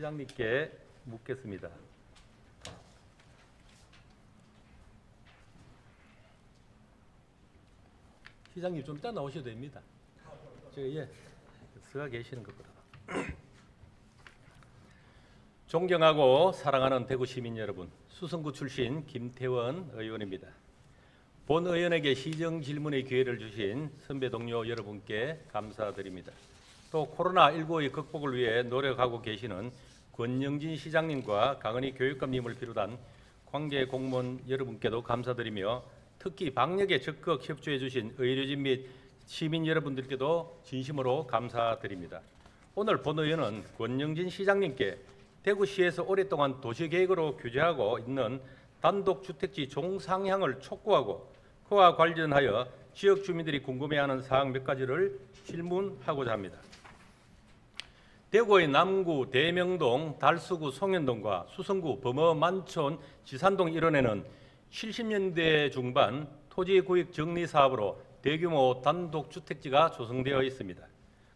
시장님께 묻겠습니다. 시장님 좀 이따 나오셔도 됩니다. 제가 서가 계시는 것보다. 존경하고 사랑하는 대구 시민 여러분, 수성구 출신 김태원 의원입니다. 본 의원에게 시정 질문의 기회를 주신 선배 동료 여러분께 감사드립니다. 또 코로나19의 극복을 위해 노력하고 계시는 권영진 시장님과 강은희 교육감님을 비롯한 관계 공무원 여러분께도 감사드리며 특히 방역에 적극 협조해 주신 의료진 및 시민 여러분들께도 진심으로 감사드립니다. 오늘 본 의원은 권영진 시장님께 대구시에서 오랫동안 도시계획으로 규제하고 있는 단독주택지 종상향을 촉구하고 그와 관련하여 지역 주민들이 궁금해하는 사항 몇 가지를 질문하고자 합니다. 대구의 남구, 대명동, 달서구, 송현동과 수성구, 범어, 만촌, 지산동 일원에는 70년대 중반 토지구역 정리 사업으로 대규모 단독주택지가 조성되어 있습니다.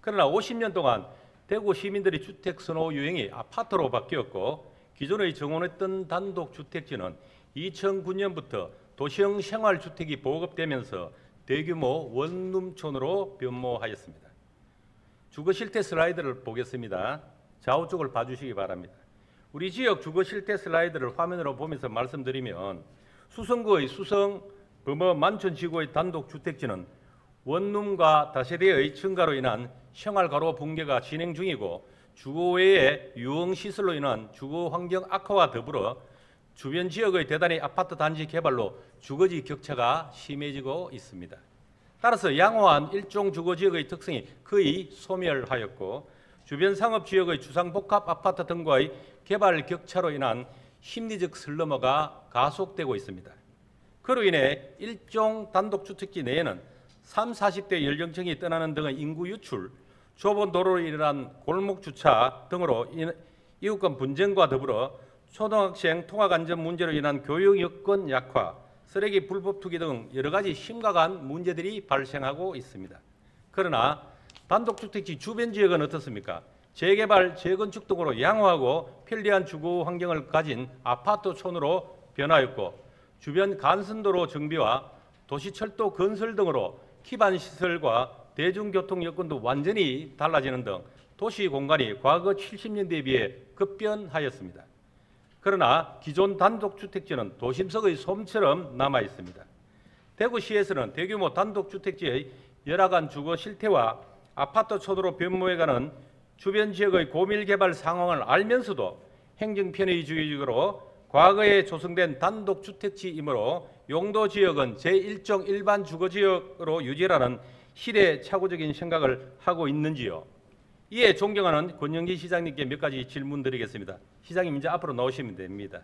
그러나 50년 동안 대구 시민들의 주택 선호 유행이 아파트로 바뀌었고 기존의 정원했던 단독주택지는 2009년부터 도시형 생활주택이 보급되면서 대규모 원룸촌으로 변모하였습니다. 주거 실태 슬라이드를 보겠습니다. 좌우 쪽을 봐주시기 바랍니다. 우리 지역 주거 실태 슬라이드를 화면으로 보면서 말씀드리면 수성구의 수성, 범어, 만촌 지구의 단독주택지는 원룸과 다세대의 증가로 인한 생활가로 붕괴가 진행 중이고 주거 외의 유흥시설로 인한 주거 환경 악화와 더불어 주변 지역의 대단히 아파트 단지 개발로 주거지 격차가 심해지고 있습니다. 따라서 양호한 일종 주거지역의 특성이 거의 소멸하였고 주변 상업지역의 주상복합 아파트 등과의 개발 격차로 인한 심리적 슬럼화가 가속되고 있습니다. 그로 인해 일종 단독주택지 내에는 30, 40대 연령층이 떠나는 등의 인구 유출, 좁은 도로로 인한 골목주차 등으로 이웃 간 분쟁과 더불어 초등학생 통학안전 문제로 인한 교육 여건 약화, 쓰레기 불법 투기 등 여러 가지 심각한 문제들이 발생하고 있습니다. 그러나 단독주택지 주변 지역은 어떻습니까? 재개발, 재건축 등으로 양호하고 편리한 주거 환경을 가진 아파트촌으로 변하였고 주변 간선도로 정비와 도시철도 건설 등으로 기반 시설과 대중교통 여건도 완전히 달라지는 등 도시 공간이 과거 70년대에 비해 급변하였습니다. 그러나 기존 단독주택지는 도심석의 솜처럼 남아 있습니다. 대구시에서는 대규모 단독주택지의 열악한 주거 실태와 아파트촌으로 변모해가는 주변 지역의 고밀개발 상황을 알면서도 행정편의주의적으로 과거에 조성된 단독주택지이므로 용도지역은 제1종 일반 주거지역으로 유지라는 시대착오적인 생각을 하고 있는지요. 이에 존경하는 권영진 시장님께 몇 가지 질문 드리겠습니다. 시장님 이제 앞으로 나오시면 됩니다.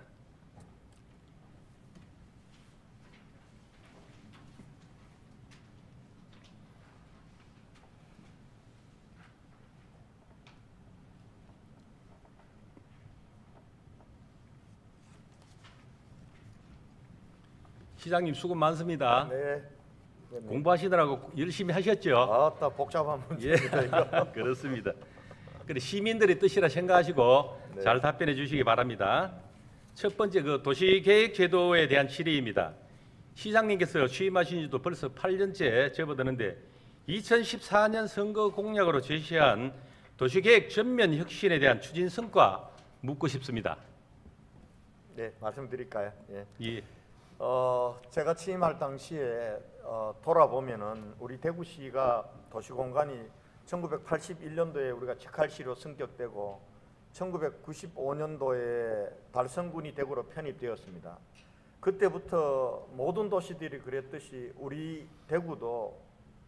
시장님 수고 많습니다. 네. 공부하시느라고 열심히 하셨죠? 아따 복잡한 문제입니다. 이거. 그렇습니다. 그래 시민들의 뜻이라 생각하시고 네. 잘 답변해 주시기 바랍니다. 첫 번째 도시계획제도에 대한 질의입니다. 시장님께서 취임하신 지도 벌써 8년째 접어드는데 2014년 선거 공약으로 제시한 도시계획 전면 혁신에 대한 추진 성과 묻고 싶습니다. 네, 말씀드릴까요? 예. 예. 제가 취임할 당시에 돌아보면은 우리 대구시가 도시공간이 1981년도에 우리가 직할시로 승격되고 1995년도에 달성군이 대구로 편입되었습니다. 그때부터 모든 도시들이 그랬듯이 우리 대구도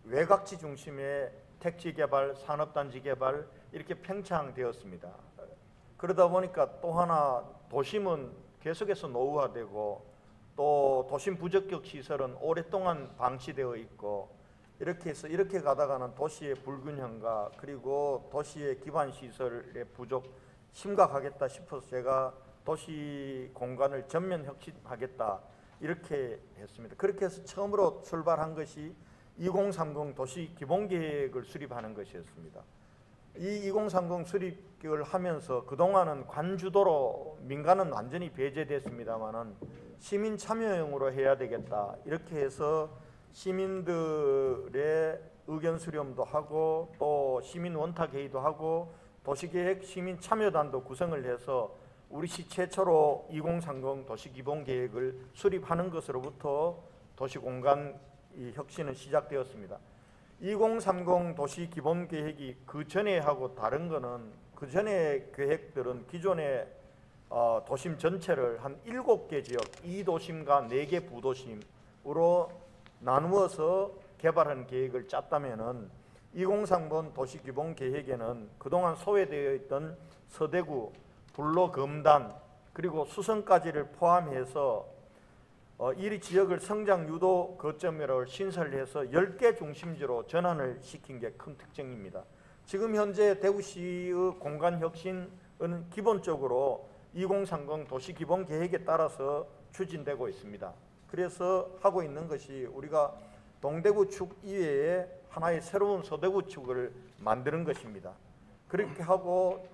외곽지 중심의 택지 개발, 산업단지 개발 이렇게 팽창되었습니다. 그러다 보니까 또 하나 도심은 계속해서 노후화되고 또 도심 부적격 시설은 오랫동안 방치되어 있고 이렇게 해서 이렇게 가다가는 도시의 불균형과 그리고 도시의 기반 시설의 부족 심각하겠다 싶어서 제가 도시 공간을 전면 혁신하겠다 이렇게 했습니다. 그렇게 해서 처음으로 출발한 것이 2030 도시 기본계획을 수립하는 것이었습니다. 이 2030 수립을 하면서 그동안은 관주도로 민간은 완전히 배제됐습니다만은 시민 참여형으로 해야 되겠다. 이렇게 해서 시민들의 의견 수렴도 하고 또 시민 원탁 회의도 하고 도시계획 시민 참여단도 구성을 해서 우리 시 최초로 2030 도시기본계획을 수립하는 것으로부터 도시공간 혁신은 시작되었습니다. 2030 도시기본계획이 그 전에 하고 다른 거는 그 전에 계획들은 기존의 도심 전체를 한 7개 지역, 2도심과 4개 부도심으로 나누어서 개발한 계획을 짰다면은 2030 도시기본계획에는 그동안 소외되어 있던 서대구, 불로 금단 그리고 수성까지를 포함해서 이 지역을 성장 유도 거점으로 신설해서 10개 중심지로 전환을 시킨 게 큰 특징입니다. 지금 현재 대구시의 공간 혁신은 기본적으로 2030 도시기본계획에 따라서 추진되고 있습니다. 그래서 하고 있는 것이 우리가 동대구 축 이외에 하나의 새로운 서대구 축을 만드는 것입니다. 그렇게 하고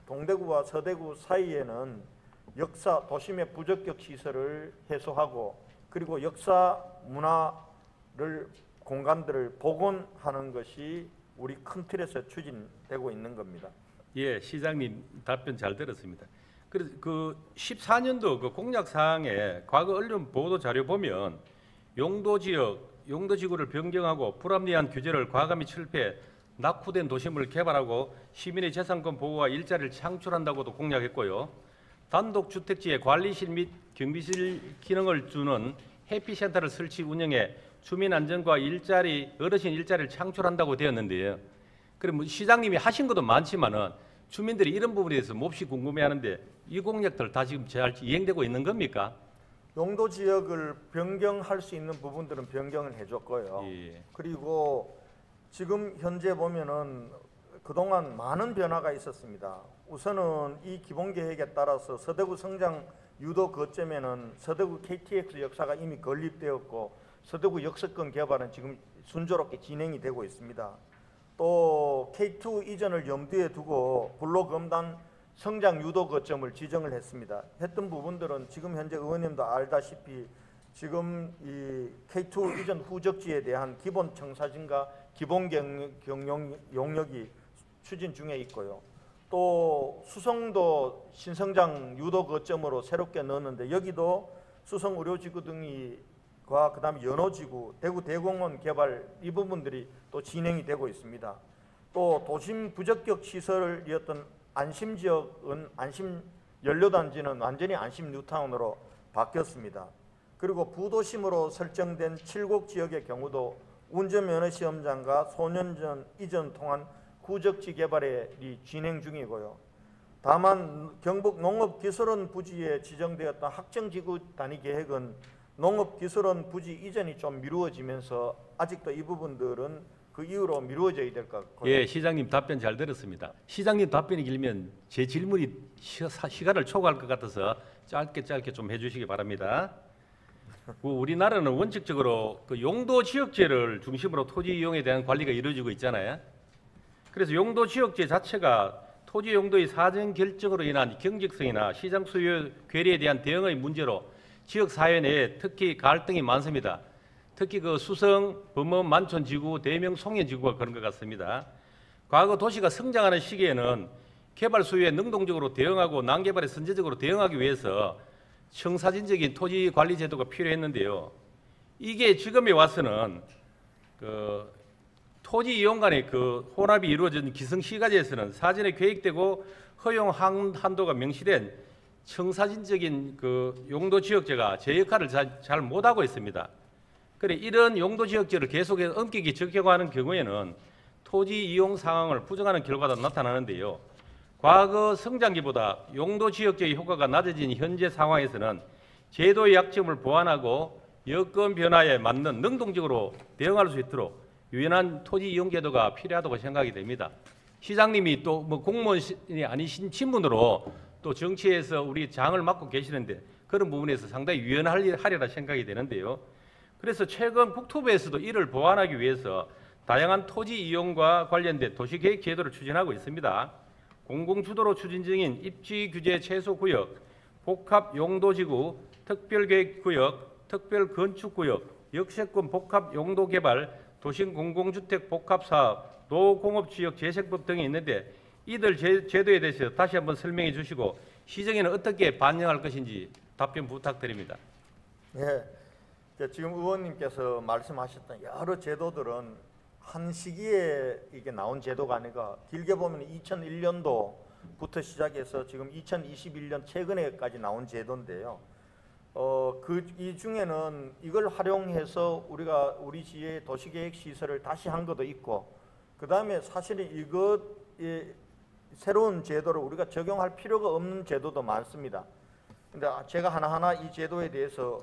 동대구와 서대구 사이에는 역사, 도심의 부적격 시설을 해소하고 그리고 역사, 문화를 공간들을 복원하는 것이 우리 큰 틀에서 추진되고 있는 겁니다. 예, 시장님 답변 잘 들었습니다. 그래서 그 14년도 그 공약 사항에 과거 언론 보도 자료 보면 용도 지역, 용도 지구를 변경하고 불합리한 규제를 과감히 철폐, 낙후된 도심을 개발하고 시민의 재산권 보호와 일자리를 창출한다고도 공약했고요. 단독 주택지에 관리실 및 경비실 기능을 주는 해피센터를 설치 운영해 주민 안전과 일자리, 어르신 일자리를 창출한다고 되었는데요. 그럼 뭐 시장님이 하신 것도 많지만은 주민들이 이런 부분에 대해서 몹시 궁금해하는데 이 공약들 다 지금 잘 이행되고 있는 겁니까? 용도 지역을 변경할 수 있는 부분들은 변경을 해줬고요. 예. 그리고 지금 현재 보면은 그동안 많은 변화가 있었습니다. 우선은 이 기본계획에 따라서 서대구 성장 유도 거점에는 서대구 KTX 역사가 이미 건립되었고 서대구 역세권 개발은 지금 순조롭게 진행이 되고 있습니다. 또 K2 이전을 염두에 두고 불로금단 성장 유도 거점을 지정을 했습니다. 했던 부분들은 지금 현재 의원님도 알다시피 지금 이 K2 이전 후적지에 대한 기본 청사진과 기본 경영 용역이 추진 중에 있고요. 또 수성도 신성장 유도 거점으로 새롭게 넣었는데 여기도 수성 의료지구 등과 그다음에 연호지구, 대구 대공원 개발 이 부분들이 또 진행이 되고 있습니다. 또 도심 부적격 시설이었던 안심지역은 안심 연료단지는 완전히 안심 뉴타운으로 바뀌었습니다. 그리고 부도심으로 설정된 7곡 지역의 경우도 운전면허 시험장과 소년전 이전 통한 후적지 개발이 진행 중이고요. 다만 경북 농업기술원 부지에 지정되었던 학정지구 단위 계획은 농업기술원 부지 이전이 좀 미루어지면서 아직도 이 부분들은 그 이후로 미루어져야 될 것 같고요. 예, 시장님 답변 잘 들었습니다. 시장님 답변이 길면 제 질문이 시간을 초과할 것 같아서 짧게 좀 해주시기 바랍니다. 우리나라는 원칙적으로 그 용도 지역제를 중심으로 토지 이용에 대한 관리가 이루어지고 있잖아요. 그래서 용도 지역제 자체가 토지 용도의 사전 결정으로 인한 경직성이나 시장 수요 괴리에 대한 대응의 문제로 지역 사회 내에 특히 갈등이 많습니다. 특히 그 수성, 범업, 만촌 지구, 대명, 송현 지구가 그런 것 같습니다. 과거 도시가 성장하는 시기에는 개발 수요에 능동적으로 대응하고 난개발에 선제적으로 대응하기 위해서 청사진적인 토지 관리 제도가 필요했는데요. 이게 지금에 와서는 그 토지 이용 간의 그 혼합이 이루어진 기성시가지에서는 사전에 계획되고 허용 한도가 명시된 청사진적인 그 용도 지역제가 제 역할을 잘 못하고 있습니다. 그래 이런 용도 지역제를 계속해서 엄격히 적용하는 경우에는 토지 이용 상황을 부정하는 결과가 나타나는데요. 과거 성장기보다 용도 지역제의 효과가 낮아진 현재 상황에서는 제도의 약점을 보완하고 여건 변화에 맞는 능동적으로 대응할 수 있도록 유연한 토지 이용 제도가 필요하다고 생각이 됩니다. 시장님이 또 뭐 공무원이 아니신 친분으로 또 정치에서 우리 장을 맡고 계시는데 그런 부분에서 상당히 유연하리라 생각이 되는데요. 그래서 최근 국토부에서도 이를 보완하기 위해서 다양한 토지 이용과 관련된 도시계획 제도를 추진하고 있습니다. 공공주도로 추진 중인 입지규제 최소구역, 복합용도지구, 특별계획구역, 특별건축구역, 역세권 복합용도개발, 도심공공주택 복합사업, 노공업지역 재생법 등이 있는데 이들 제도에 대해서 다시 한번 설명해 주시고 시정에는 어떻게 반영할 것인지 답변 부탁드립니다. 예, 지금 의원님께서 말씀하셨던 여러 제도들은 한 시기에 이게 나온 제도가 아니라 길게 보면 2001년도부터 시작해서 지금 2021년 최근에까지 나온 제도인데요. 이 중에는 이걸 활용해서 우리가 우리 지역의 도시계획 시설을 다시 한 것도 있고, 그 다음에 사실은 새로운 제도를 우리가 적용할 필요가 없는 제도도 많습니다. 근데 제가 하나하나 이 제도에 대해서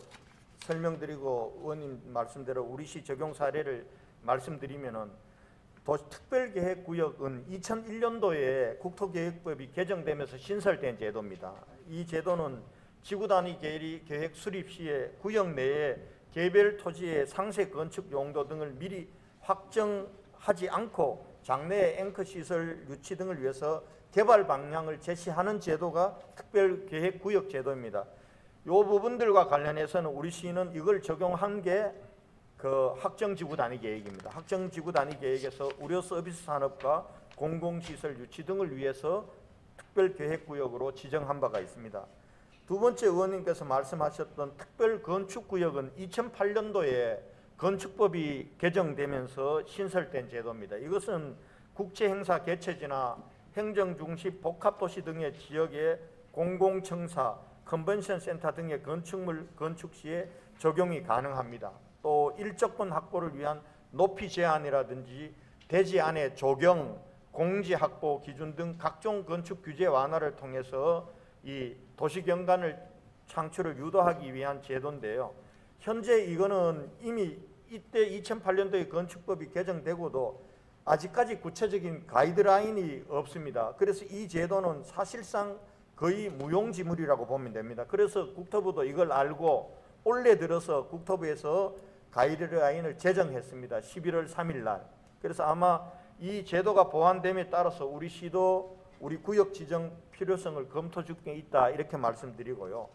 설명드리고 의원님 말씀대로 우리 시 적용 사례를 말씀드리면은 특별계획구역은 2001년도에 국토계획법이 개정되면서 신설된 제도입니다. 이 제도는 지구단위 계획 수립 시에 구역 내에 개별 토지의 상세 건축 용도 등을 미리 확정하지 않고 장내 앵커 시설 유치 등을 위해서 개발 방향을 제시하는 제도가 특별계획구역 제도입니다. 이 부분들과 관련해서는 우리 시는 이걸 적용한 게 그 확정지구단위계획입니다. 확정지구단위계획에서 의료 서비스 산업과 공공시설 유치 등을 위해서 특별계획구역으로 지정한 바가 있습니다. 두 번째 의원님께서 말씀하셨던 특별건축구역은 2008년도에 건축법이 개정되면서 신설된 제도입니다. 이것은 국제행사 개최지나 행정중심 복합도시 등의 지역의 공공청사, 컨벤션 센터 등의 건축물 건축 시에 적용이 가능합니다. 또 일적분 확보를 위한 높이 제한이라든지 대지 안의 조경, 공지 확보 기준 등 각종 건축 규제 완화를 통해서 이 도시경관을 창출을 유도하기 위한 제도인데요. 현재 이거는 이미 이때 2008년도에 건축법이 개정되고도 아직까지 구체적인 가이드라인이 없습니다. 그래서 이 제도는 사실상 거의 무용지물이라고 보면 됩니다. 그래서 국토부도 이걸 알고 올해 들어서 국토부에서 가이드라인을 제정했습니다. 11월 3일 날. 그래서 아마 이 제도가 보완됨에 따라서 우리 시도 우리 구역 지정 필요성을 검토 중에 있다 이렇게 말씀드리고요.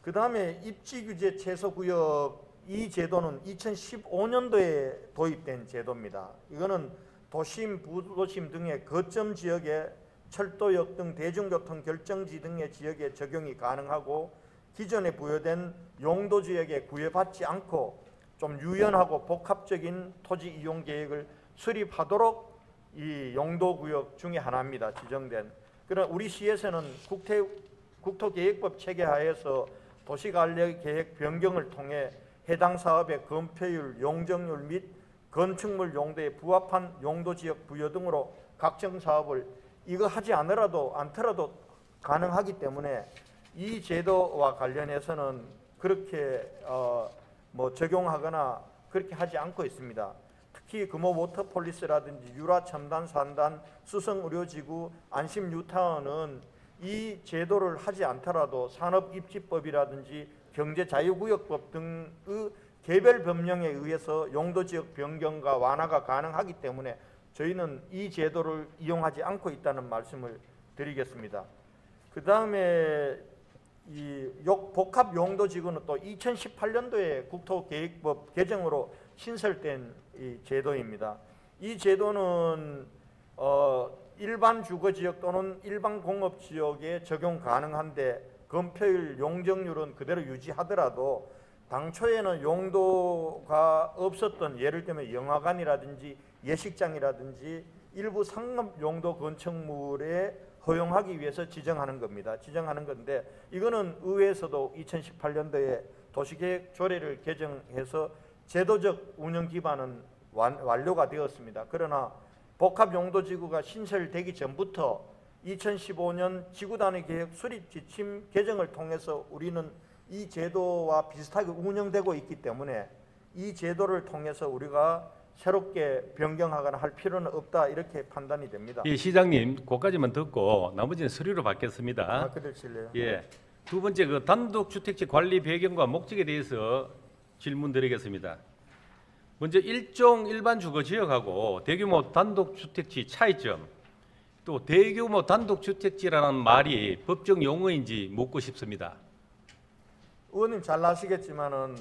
그 다음에 입지규제 최소구역 이 제도는 2015년도에 도입된 제도입니다. 이거는 도심, 부도심 등의 거점 지역에 철도역 등 대중교통 결정지 등의 지역에 적용이 가능하고 기존에 부여된 용도지역에 구애받지 않고 좀 유연하고 복합적인 토지 이용 계획을 수립하도록 이 용도구역 중에 하나입니다. 지정된. 그러나 우리 시에서는 국토계획법 체계 하에서 도시관리계획 변경을 통해 해당 사업의 건폐율, 용적률 및 건축물 용도에 부합한 용도지역 부여 등으로 각종 사업을 이거 하지 않더라도 가능하기 때문에 이 제도와 관련해서는 그렇게 적용하거나 그렇게 하지 않고 있습니다. 특히 금호 워터폴리스라든지 유라 첨단 산단, 수성 의료지구, 안심 뉴타운은 이 제도를 하지 않더라도 산업입지법이라든지 경제자유구역법 등의 개별 법령에 의해서 용도지역 변경과 완화가 가능하기 때문에 저희는 이 제도를 이용하지 않고 있다는 말씀을 드리겠습니다. 그 다음에 이 복합용도지구는 또 2018년도에 국토계획법 개정으로 신설된 이 제도입니다. 이 제도는 일반 주거지역 또는 일반 공업지역에 적용 가능한데 건폐율, 용적률은 그대로 유지하더라도 당초에는 용도가 없었던 예를 들면 영화관이라든지 예식장이라든지 일부 상업용도 건축물에 허용하기 위해서 지정하는 겁니다. 지정하는 건데 이거는 의회에서도 2018년도에 도시계획 조례를 개정해서 제도적 운영 기반은 완료가 되었습니다. 그러나 복합용도지구가 신설되기 전부터 2015년 지구단위계획 수립 지침 개정을 통해서 우리는 이 제도와 비슷하게 운영되고 있기 때문에 이 제도를 통해서 우리가 새롭게 변경하거나 할 필요는 없다 이렇게 판단이 됩니다. 예, 시장님, 그까지만 듣고 나머지는 서류로 받겠습니다. 그들 실례요. 예, 두 번째 그 단독주택지 관리 배경과 목적에 대해서 질문드리겠습니다. 먼저 일종 일반 주거 지역하고 대규모 단독주택지 차이점, 또 대규모 단독주택지라는 말이 법적 용어인지 묻고 싶습니다. 의원님 잘 아시겠지만은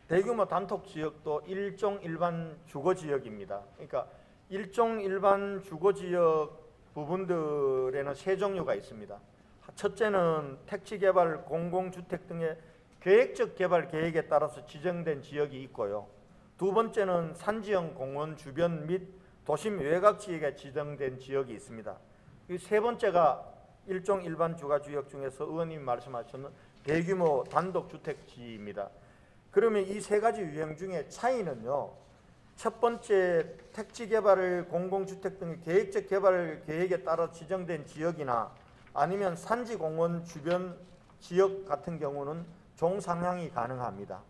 대규모 단독 지역도 일종 일반 주거 지역입니다. 그러니까 일종 일반 주거 지역 부분들에는 세 종류가 있습니다. 첫째는 택지 개발, 공공주택 등의 계획적 개발 계획에 따라서 지정된 지역이 있고요. 두 번째는 산지형 공원 주변 및 도심 외곽 지역에 지정된 지역이 있습니다. 이 세 번째가 일종 일반 주거 지역 중에서 의원님이 말씀하셨는 대규모 단독주택지입니다. 그러면 이 세 가지 유형 중에 차이는요. 첫 번째 택지 개발을 공공주택 등의 계획적 개발 계획에 따라 지정된 지역이나 아니면 산지 공원 주변 지역 같은 경우는 종상향이 가능합니다.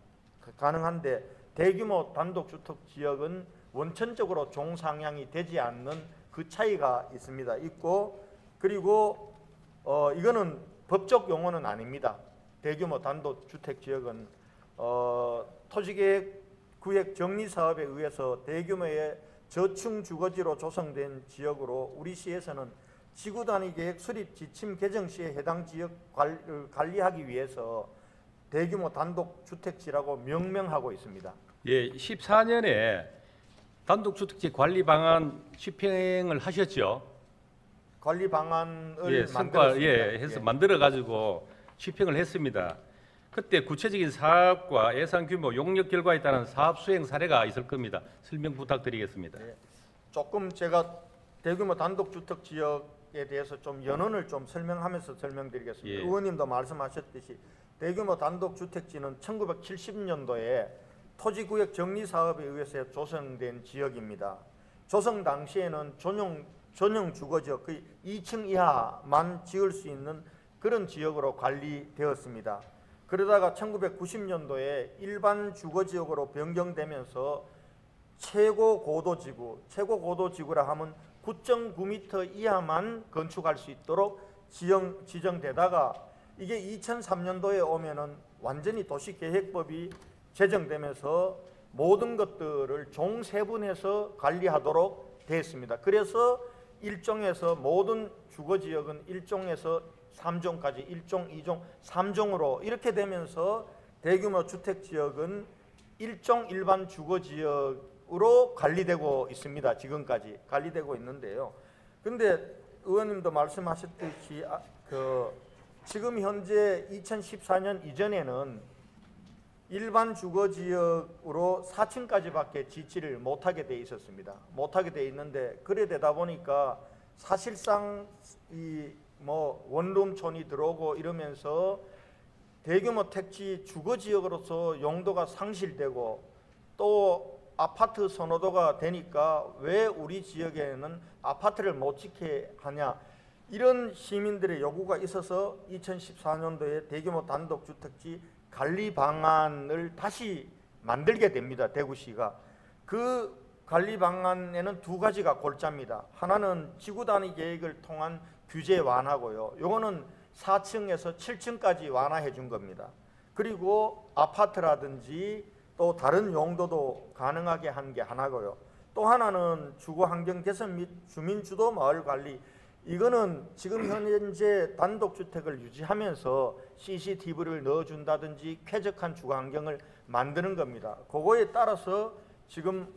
가능한데 대규모 단독주택 지역은 원천적으로 종상향이 되지 않는 그 차이가 있습니다. 있고 그리고 이거는 법적 용어는 아닙니다. 대규모 단독주택 지역은 토지계획 구획 정리 사업에 의해서 대규모의 저층 주거지로 조성된 지역으로 우리 시에서는 지구 단위 계획 수립 지침 개정 시에 해당 지역 관리하기 위해서 대규모 단독주택지라고 명명하고 있습니다. 예, 14년에 단독주택지 관리 방안 집행을 하셨죠? 관리 방안을 예, 성과 만들었습니다. 해서 만들어 가지고 집행을 했습니다. 그때 구체적인 사업과 예산 규모, 용역 결과에 따른 사업 수행 사례가 있을 겁니다. 설명 부탁드리겠습니다. 예, 조금 제가 대규모 단독주택 지역에 대해서 좀 연원을 좀 설명하면서 설명드리겠습니다. 예. 의원님도 말씀하셨듯이 대규모 단독주택지는 1970년도에 토지구역 정리사업에 의해서 조성된 지역입니다. 조성 당시에는 전용 주거지역 거의 2층 이하만 지을 수 있는 그런 지역으로 관리되었습니다. 그러다가 1990년도에 일반 주거지역으로 변경되면서 최고 고도지구라 하면 9.9m 이하만 건축할 수 있도록 지정되다가 이게 2003년도에 오면은 완전히 도시계획법이 제정되면서 모든 것들을 종세분해서 관리하도록 되었습니다. 그래서 1종에서 모든 주거지역은 1종에서 3종까지 1종, 2종, 3종으로 이렇게 되면서 대규모 주택지역은 1종 일반 주거지역으로 관리되고 있습니다. 지금까지 관리되고 있는데요. 근데 의원님도 말씀하셨듯이 지금 현재 2014년 이전에는 일반 주거지역으로 4층까지밖에 짓지를 못하게 돼 있었습니다. 못하게 돼 있는데 그래 되다 보니까 사실상 이 원룸촌이 들어오고 이러면서 대규모 택지 주거지역으로서 용도가 상실되고 또 아파트 선호도가 되니까 왜 우리 지역에는 아파트를 못 짓게 하냐 이런 시민들의 요구가 있어서 2014년도에 대규모 단독주택지 관리 방안을 다시 만들게 됩니다. 대구시가. 그 관리 방안에는 두 가지가 골자입니다. 하나는 지구 단위 계획을 통한 규제 완화고요. 요거는 4층에서 7층까지 완화해 준 겁니다. 그리고 아파트라든지 또 다른 용도도 가능하게 한 게 하나고요. 또 하나는 주거 환경 개선 및 주민 주도 마을 관리. 이거는 지금 현재 단독주택을 유지하면서 CCTV를 넣어준다든지 쾌적한 주거 환경을 만드는 겁니다. 그거에 따라서 지금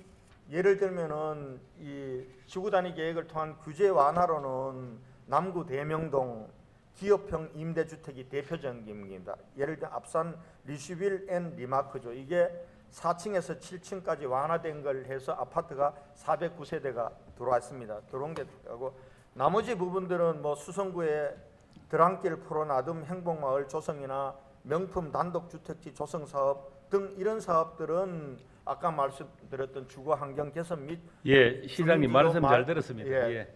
예를 들면은 이 지구 단위 계획을 통한 규제 완화로는 남구 대명동 기업형 임대주택이 대표적입니다. 예를 들어 앞산 리슈빌 앤 리마크죠. 이게 4층에서 7층까지 완화된 걸 해서 아파트가 409세대가 들어왔습니다. 들어온 게 하고 나머지 부분들은 수성구의 드랑길 프로나듬 행복마을 조성이나 명품 단독주택지 조성 사업 등 이런 사업들은 아까 말씀드렸던 주거 환경 개선 및 시장님 말씀 잘 들었습니다.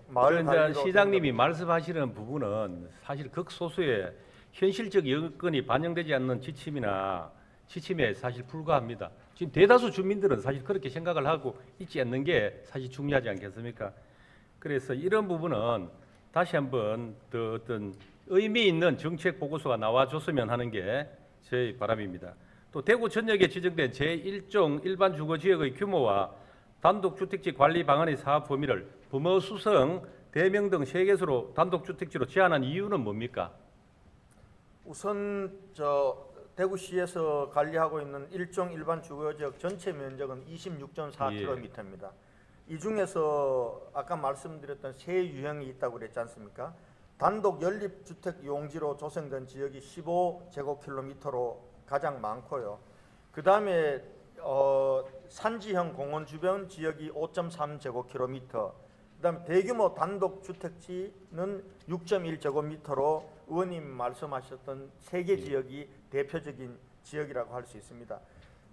마을 그런데 시장님이 말씀하시는 부분은 사실 극소수의 현실적 여건이 반영되지 않는 지침에 사실 불과합니다. 지금 대다수 주민들은 사실 그렇게 생각을 하고 있지 않는 게 사실 중요하지 않겠습니까? 그래서 이런 부분은 다시 한번 더 어떤 의미 있는 정책 보고서가 나와줬으면 하는 게 저희 바람입니다. 또 대구 전역에 지정된 제1종 일반 주거 지역의 규모와 단독주택지 관리 방안의 사업 범위를 범어 수성, 대명 등 세 개수로 단독주택지로 제한한 이유는 뭡니까? 우선 대구시에서 관리하고 있는 1종 일반 주거지역 전체 면적은 26.4km입니다. 이 중에서 아까 말씀드렸던 세 유형이 있다고 그랬지 않습니까? 단독 연립주택 용지로 조성된 지역이 15제곱킬로미터로 가장 많고요. 그 다음에 산지형 공원 주변 지역이 5.3제곱킬로미터, 그 다음에 대규모 단독주택지는 6.1제곱미터로 의원님 말씀하셨던 세 개 지역이 대표적인 지역이라고 할 수 있습니다.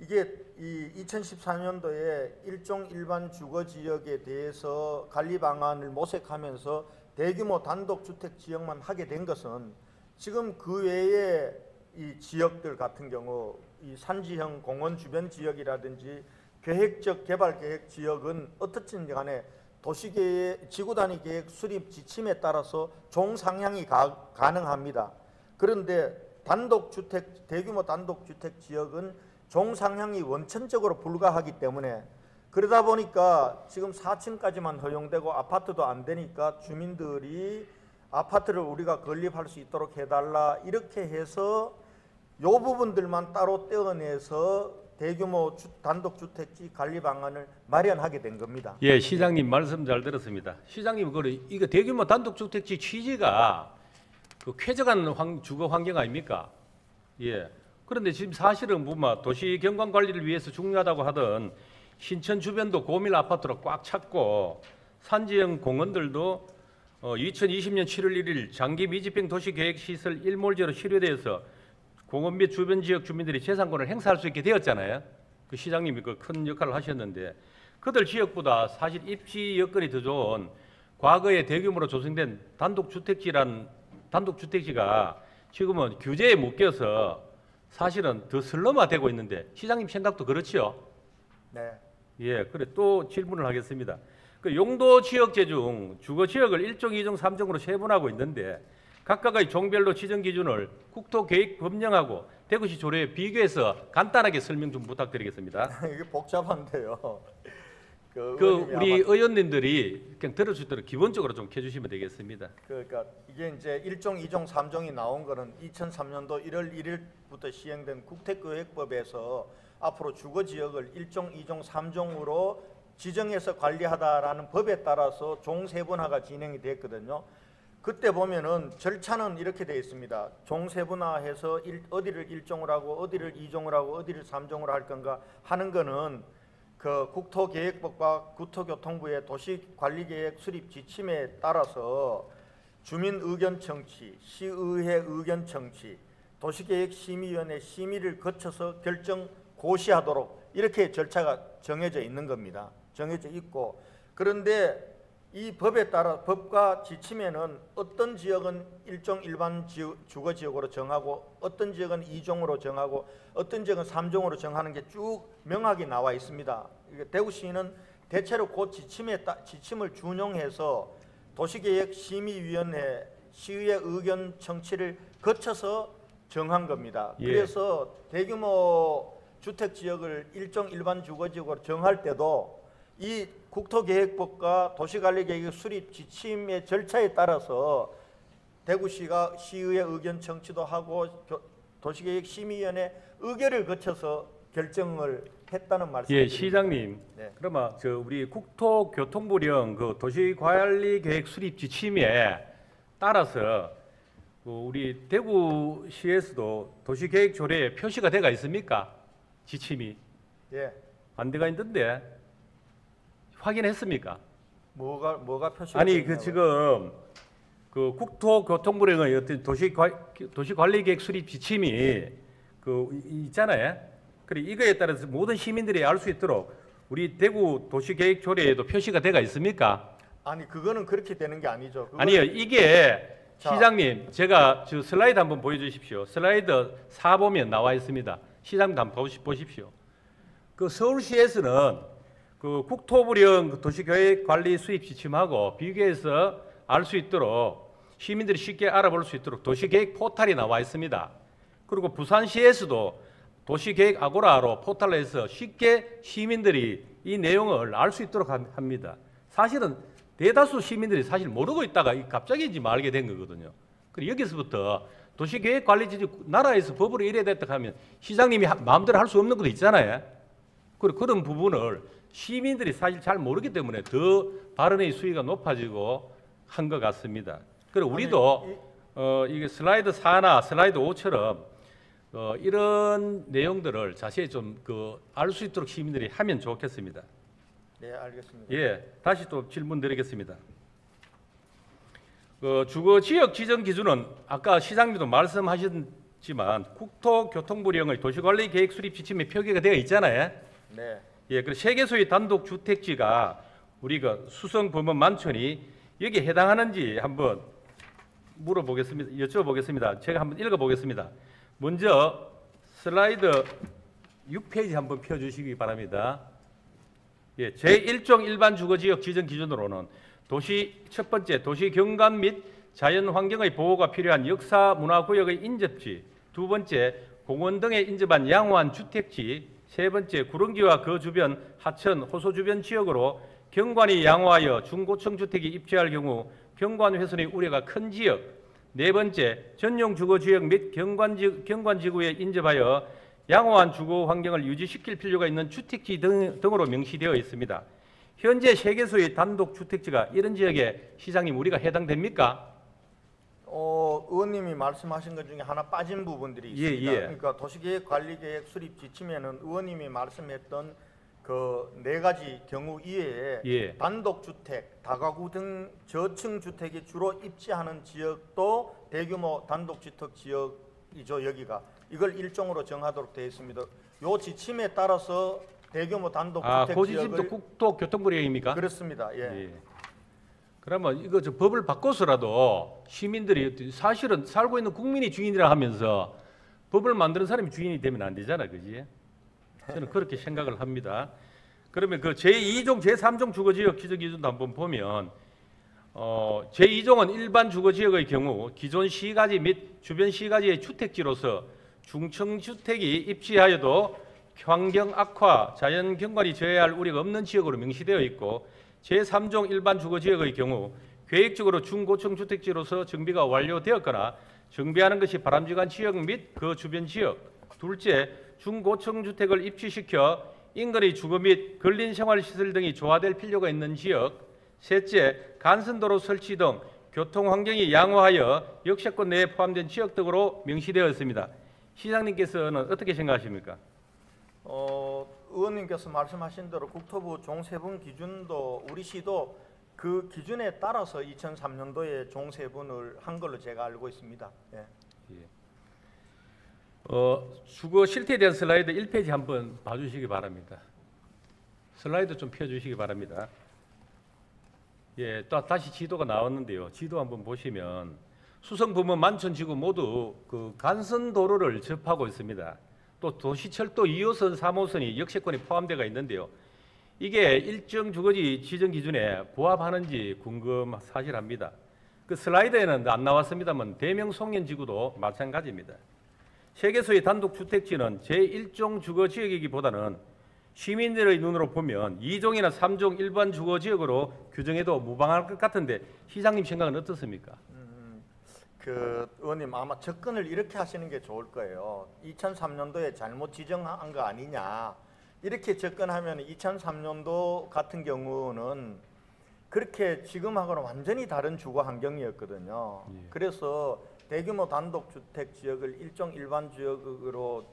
이게 이 2014년도에 일종 일반 주거지역에 대해서 관리 방안을 모색하면서 대규모 단독주택 지역만 하게 된 것은 지금 그 외에 이 지역들 같은 경우 이 산지형 공원 주변 지역이라든지 계획적 개발 계획 지역은 어떻든 간에 도시계획, 지구단위 계획 수립 지침에 따라서 종상향이 가능합니다. 그런데 단독주택, 대규모 단독주택 지역은 종상향이 원천적으로 불가하기 때문에 그러다 보니까 지금 4층까지만 허용되고 아파트도 안 되니까 주민들이 아파트를 우리가 건립할 수 있도록 해달라 이렇게 해서 요 부분들만 따로 떼어내서 대규모 단독주택지 관리 방안을 마련하게 된 겁니다. 예, 시장님 말씀 잘 들었습니다. 시장님 이거 대규모 단독주택지 취지가 그 쾌적한 주거 환경 아닙니까? 예. 그런데 지금 사실은 보면 도시 경관 관리를 위해서 중요하다고 하던 신천 주변도 고밀 아파트로 꽉 찼고 산지형 공원들도 2020년 7월 1일 장기 미집행 도시계획시설 일몰제로 실효되어서 공원 및 주변 지역 주민들이 재산권을 행사할 수 있게 되었잖아요. 그 시장님이 그 큰 역할을 하셨는데 그들 지역보다 사실 입지 여건이 더 좋은 과거에 대규모로 조성된 단독주택지가 지금은 규제에 묶여서 사실은 더 슬럼화되고 있는데 시장님 생각도 그렇지요? 네. 예, 그래 또 질문을 하겠습니다. 그 용도 지역제 중 주거 지역을 1종, 2종, 3종으로 세분하고 있는데 각각의 종별로 지정 기준을 국토계획 법령하고 대구시 조례에 비교해서 간단하게 설명 좀 부탁드리겠습니다. 이게 복잡한데요. 우리 의원님들이 그냥 들을 수 있도록 기본적으로 좀 해주시면 되겠습니다. 그러니까 이게 이제 1종, 2종, 3종이 나온 거는 2003년도 1월 1일부터 시행된 국토계획법에서 앞으로 주거지역을 1종, 2종, 3종으로 지정해서 관리하다라는 법에 따라서 종세분화가 진행이 됐거든요. 그때 보면은 절차는 이렇게 되어 있습니다. 종세분화해서 어디를 1종으로 하고 어디를 2종으로 하고 어디를 3종으로 할 건가 하는 거는 그 국토계획법과 국토교통부의 도시관리계획 수립 지침에 따라서 주민 의견 청취, 시의회 의견 청취, 도시계획심의위원회 심의를 거쳐서 결정 고시하도록 이렇게 절차가 정해져 있는 겁니다. 정해져 있고 그런데 이 법에 따라 법과 지침에는 어떤 지역은 1종 일반 주거지역으로 정하고 어떤 지역은 2종으로 정하고 어떤 지역은 3종으로 정하는 게 쭉 명확히 나와 있습니다. 대구시는 대체로 그 지침을 준용해서 도시계획심의위원회 시의회 의견 청취를 거쳐서 정한 겁니다. 예. 그래서 대규모 주택지역을 1종 일반 주거지역으로 정할 때도 이 국토계획법과 도시관리계획 수립 지침의 절차에 따라서 대구시가 시의회 의견 청취도 하고 도시계획심의위원회 의결을 거쳐서 결정을 했다는 말씀입니다. 예, 시장님. 네. 그러면 우리 국토교통부령 그 도시관리계획 수립 지침에 따라서 우리 대구시에서도 도시계획 조례에 표시가 돼가 있습니까? 지침이. 예. 안 돼가 있는데. 확인했습니까? 뭐가 표시가 아니 되냐고요? 지금 그 국토교통부령의 어떤 도시관리계획 수립 지침이 있잖아요. 그래 이거에 따라서 모든 시민들이 알 수 있도록 우리 대구 도시계획 조례에도 표시가 돼가 있습니까? 아니 그거는 그렇게 되는 게 아니죠. 아니요 이게 시장님 제가 슬라이드 한번 보여주십시오. 슬라이드 4 보면 나와 있습니다. 시장님 한번 보십시오. 그 서울시에서는 그 국토부령 도시계획 관리 수립 지침하고 비교해서 알 수 있도록 시민들이 쉽게 알아볼 수 있도록 도시계획 포탈이 나와 있습니다. 그리고 부산시에서도 도시계획 아고라로 포털에서 쉽게 시민들이 이 내용을 알 수 있도록 합니다. 사실은 대다수 시민들이 사실 모르고 있다가 갑자기 이제 알게 된 거거든요. 그리고 여기서부터 도시계획관리지주 나라에서 법으로 이래 됐다 하면 시장님이 마음대로 할 수 없는 것도 있잖아요. 그리고 그런 부분을 시민들이 사실 잘 모르기 때문에 더 발언의 수위가 높아지고 한 것 같습니다. 그리고 우리도 이게 슬라이드 4나 슬라이드 5처럼 이런 내용들을 자세히 좀 알 수 있도록 시민들이 하면 좋겠습니다. 네, 알겠습니다. 예, 다시 또 질문 드리겠습니다. 주거 지역 지정 기준은 아까 시장님도 말씀하셨지만 국토교통부령의 도시관리 계획 수립 지침에 표기가 되어 있잖아요. 네. 예, 그 세계소의 단독 주택지가 우리가 수성 범원 만촌이 여기에 해당하는지 한번 물어보겠습니다. 여쭤보겠습니다. 제가 한번 읽어보겠습니다. 먼저 슬라이드 6페이지 한번 펴주시기 바랍니다. 예, 제1종 일반 주거지역 지정 기준으로는 첫 번째 도시 경관 및 자연 환경의 보호가 필요한 역사 문화구역의 인접지, 두 번째 공원 등에 인접한 양호한 주택지, 세 번째 구릉지와 그 주변 하천, 호소 주변 지역으로 경관이 양호하여 중고층 주택이 입주할 경우 경관 훼손의 우려가 큰 지역, 네 번째 전용 주거 지역 및 경관 지구에 인접하여 양호한 주거 환경을 유지시킬 필요가 있는 주택지 등으로 명시되어 있습니다. 현재 세계소의 단독 주택지가 이런 지역에 시장님 우리가 해당됩니까? 의원님이 말씀하신 것 중에 하나 빠진 부분들이 있습니다. 예. 그러니까 도시계획 관리계획 수립 지침에는 의원님이 말씀했던 그 네 가지 경우 이외에 예. 단독주택, 다가구 등 저층 주택이 주로 입지하는 지역도 대규모 단독주택 지역이죠. 여기가 이걸 일종으로 정하도록 되어 있습니다. 요 지침에 따라서 대규모 단독주택 그 지역을 지침도 국토교통부령입니까? 그렇습니다. 예. 예. 그러면 이거 법을 바꿔서라도 시민들이 사실은 살고 있는 국민이 주인이라 하면서 법을 만드는 사람이 주인이 되면 안 되잖아, 그지? 저는 그렇게 생각을 합니다. 그러면 그 제2종, 제3종 주거지역 지정 기준도 한번 보면 제2종은 일반 주거지역의 경우 기존 시가지 및 주변 시가지의 주택지로서 중층 주택이 입지하여도 환경 악화, 자연 경관이 저해할 우려가 없는 지역으로 명시되어 있고 제3종 일반 주거지역의 경우 계획적으로 중고층 주택지로서 정비가 완료되었거나 정비하는 것이 바람직한 지역 및 그 주변 지역, 둘째 중고층 주택을 입주시켜 인근의 주거 및 근린 생활시설 등이 조화될 필요가 있는 지역, 셋째 간선도로 설치 등 교통 환경이 양호하여 역세권 내에 포함된 지역 등으로 명시되어 있습니다. 시장님께서는 어떻게 생각하십니까? 의원님께서 말씀하신 대로 국토부 종세분 기준도 우리 시도 그 기준에 따라서 2003년도에 종세분을 한 걸로 제가 알고 있습니다. 예. 주거 실태에 대한 슬라이드 1페이지 한번 봐주시기 바랍니다. 슬라이드 좀 펴주시기 바랍니다. 예, 또 다시 지도가 나왔는데요. 지도 한번 보시면 수성범원 만촌지구 모두 그 간선도로를 접하고 있습니다. 또 도시철도 2호선, 3호선이 역세권에 포함되어 있는데요. 이게 일정 주거지 지정 기준에 부합하는지 사실합니다. 그 슬라이드에는 안 나왔습니다만 대명 송년지구도 마찬가지입니다. 세계소의 단독주택지는 제1종 주거지역이기보다는 시민들의 눈으로 보면 2종이나 3종 일반 주거지역으로 규정해도 무방할 것 같은데 시장님 생각은 어떻습니까? 의원님 아마 접근을 이렇게 하시는 게 좋을 거예요. 2003년도에 잘못 지정한 거 아니냐. 이렇게 접근하면 2003년도 같은 경우는 그렇게 지금하고는 완전히 다른 주거 환경이었거든요. 예. 그래서 대규모 단독주택 지역을 일종 일반 지역으로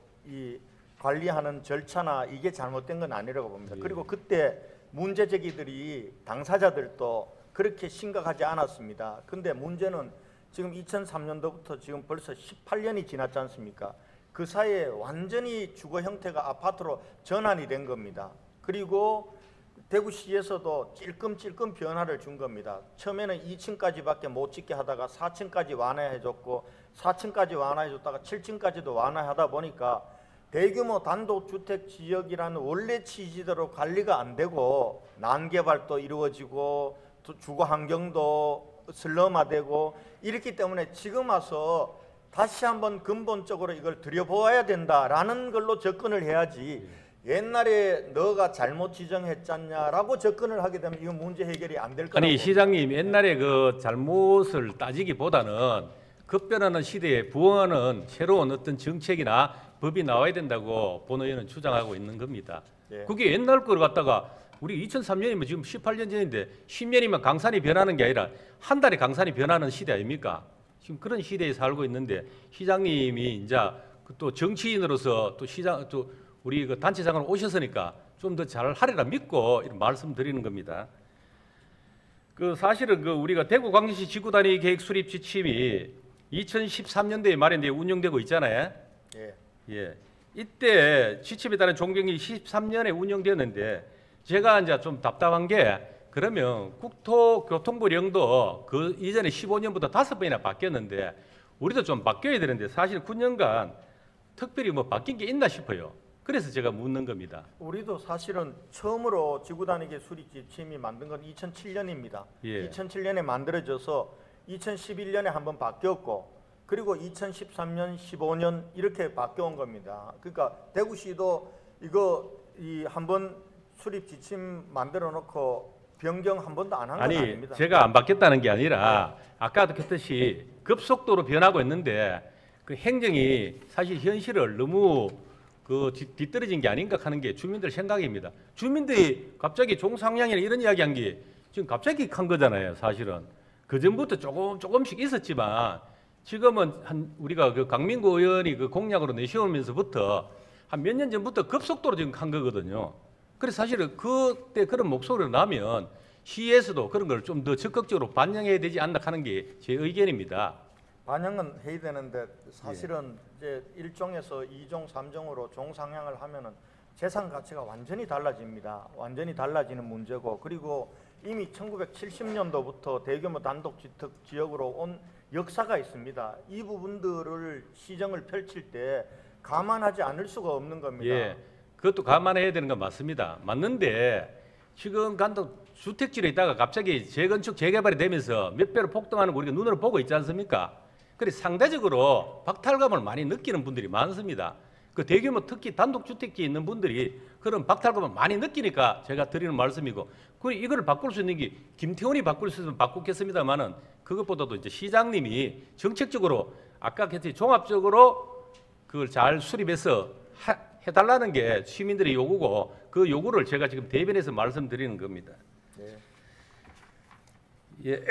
관리하는 절차나 이게 잘못된 건 아니라고 봅니다. 예. 그리고 그때 문제 제기들이 당사자들도 그렇게 심각하지 않았습니다. 근데 문제는 지금 2003년도부터 지금 벌써 18년이 지났지 않습니까? 그 사이에 완전히 주거 형태가 아파트로 전환이 된 겁니다. 그리고 대구시에서도 찔끔찔끔 변화를 준 겁니다. 처음에는 2층까지밖에 못 짓게 하다가 4층까지 완화해줬고 4층까지 완화해줬다가 7층까지도 완화하다 보니까 대규모 단독주택 지역이라는 원래 취지대로 관리가 안 되고 난개발도 이루어지고 주거 환경도 슬럼화되고 이렇기 때문에 지금 와서 다시 한번 근본적으로 이걸 들여보아야 된다라는 걸로 접근을 해야지 옛날에 너가 잘못 지정했잖냐라고 접근을 하게 되면 이건 문제 해결이 안 될 거라고. 아니 시장님 옛날에 그 잘못을 따지기보다는 급변하는 시대에 부응하는 새로운 어떤 정책이나 법이 나와야 된다고 본 의원은 주장하고 있는 겁니다. 예. 그게 옛날 걸 갖다가 우리 2003년이면 지금 18년 전인데 10년이면 강산이 변하는 게 아니라 한 달에 강산이 변하는 시대 아닙니까? 지금 그런 시대에 살고 있는데 시장님이 이제 또 정치인으로서 또 시장 또 우리 그 단체장으로 오셨으니까 좀 더 잘 하리라 믿고 이런 말씀드리는 겁니다. 그 사실은 그 우리가 대구광역시 지구단위 계획 수립 지침이 2013년도에 말인데 운영되고 있잖아요. 예. 예. 이때 지침에 따른 종경이 13년에 운영되었는데 제가 이제 좀 답답한 게 그러면 국토교통부령도 그 이전에 15년부터 5번이나 바뀌었는데 우리도 좀 바뀌어야 되는데 사실 9년간 특별히 뭐 바뀐 게 있나 싶어요. 그래서 제가 묻는 겁니다. 우리도 사실은 처음으로 지구단위계 수립 지침이 만든 건 2007년입니다. 예. 2007년에 만들어져서 2011년에 한번 바뀌었고 그리고 2013년, 15년 이렇게 바뀌어온 겁니다. 그러니까 대구시도 이거 이 한번 수립 지침 만들어 놓고 변경 한 번도 안 한 건 아니 아닙니다. 제가 안 바뀌었다는 게 아니라 아까도 그랬듯이 급속도로 변하고 있는데 그 행정이 사실 현실을 너무 그 뒤떨어진 게 아닌가 하는 게 주민들 생각입니다. 주민들이 갑자기 종상향이나 이런 이야기한 게 지금 갑자기 한 거잖아요. 사실은 그 전부터 조금씩 있었지만 지금은 한 우리가 그 강민구 의원이 그 공약으로 내세우면서부터 한 몇 년 전부터 급속도로 지금 한 거거든요. 그래서 사실은 그때 그런 목소리가 나면 시에서도 그런 걸 좀 더 적극적으로 반영해야 되지 않나 하는 게 제 의견입니다. 반영은 해야 되는데 사실은 이제 1종에서 2종, 3종으로 종상향을 하면은 재산 가치가 완전히 달라집니다. 완전히 달라지는 문제고 그리고 이미 1970년도부터 대규모 단독주택 지역으로 온 역사가 있습니다. 이 부분들을 시정을 펼칠 때 감안하지 않을 수가 없는 겁니다. 예, 그것도 감안해야 되는 건 맞습니다. 맞는데 지금 간도 주택지로 있다가 갑자기 재건축 재개발이 되면서 몇 배로 폭등하는 거 우리가 눈으로 보고 있지 않습니까? 그래서 상대적으로 박탈감을 많이 느끼는 분들이 많습니다. 그 대규모 특히 단독주택지에 있는 분들이 그런 박탈감을 많이 느끼니까 제가 드리는 말씀이고 그리고 이걸 바꿀 수 있는 게 김태훈이 바꿀 수 있으면 바꾸겠습니다만은 그것보다도 이제 시장님이 정책적으로 아까 했듯이 종합적으로 그걸 잘 수립해서 해달라는 게 시민들의 요구고 그 요구를 제가 지금 대변해서 말씀드리는 겁니다. 네. 예.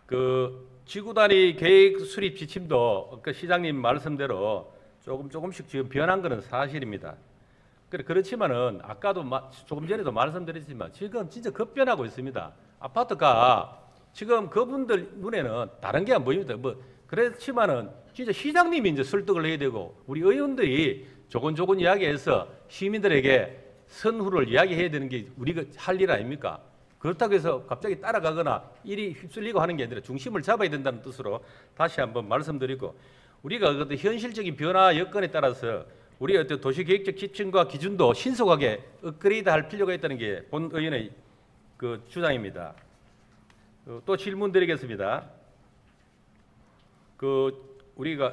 그 지구단위 계획 수립 지침도 그 시장님 말씀대로 조금씩 지금 변한 것은 사실입니다. 그렇지만은 아까도 조금 전에도 말씀드렸지만 지금 진짜 급변하고 있습니다. 아파트가 지금 그분들 눈에는 다른 게 안 보입니다. 뭐 그렇지만은 진짜 시장님이 이제 설득을 해야 되고 우리 의원들이 조곤조곤 이야기해서 시민들에게 선후를 이야기해야 되는 게 우리가 할 일 아닙니까? 그렇다고 해서 갑자기 따라가거나 일이 휩쓸리고 하는 게 아니라 중심을 잡아야 된다는 뜻으로 다시 한번 말씀드리고 우리가 어떤 현실적인 변화 여건에 따라서 우리 어떤 도시계획적 지침과 기준도 신속하게 업그레이드할 필요가 있다는 게 본 의원의 그 주장입니다. 또 질문 드리겠습니다. 우리가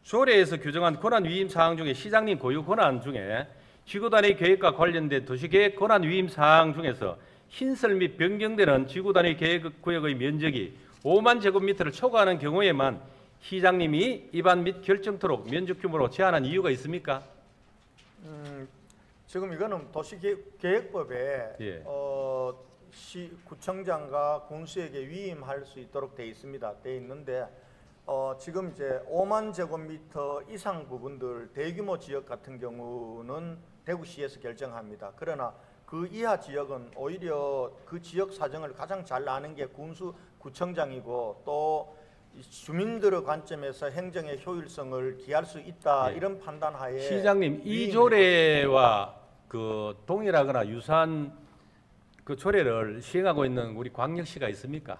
조례에서 규정한 권한 위임 사항 중에 시장님 고유 권한 중에 지구단위 계획과 관련된 도시계획 권한 위임 사항 중에서 신설 및 변경되는 지구단위 계획 구역의 면적이 5만 제곱미터를 초과하는 경우에만 시장님이 입안 및 결정토록 면적 규모로 제한한 이유가 있습니까? 지금 이거는 도시계획법에 예. 구청장과 군수에게 위임할 수 있도록 돼 있습니다. 돼 있는데 지금 이제 5만 제곱미터 이상 부분들 대규모 지역 같은 경우는 대구시에서 결정합니다. 그러나 그 이하 지역은 오히려 그 지역 사정을 가장 잘 아는 게 구청장이고 또 주민들의 관점에서 행정의 효율성을 기할 수 있다 예. 이런 판단하에 시장님 이 조례와 그 동일하거나 유사한 그 조례를 시행하고 있는 우리 광역시가 있습니까?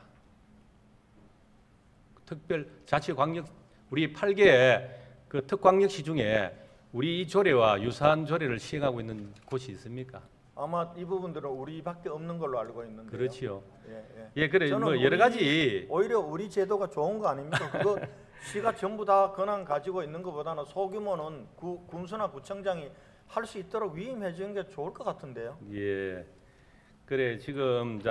특별자치광역 우리 8개 그 특광역시 중에 우리 이 조례와 유사한 조례를 시행하고 있는 곳이 있습니까? 아마 이 부분들은 우리밖에 없는 걸로 알고 있는데요. 그렇지요. 예, 예. 예, 그래 저는 뭐 여러 가지 오히려 우리 제도가 좋은 거 아닙니까? 그거 시가 전부 다 권한 가지고 있는 것보다는 소규모는 군수나 구청장이 할 수 있도록 위임해 주는 게 좋을 것 같은데요. 예. 그래 지금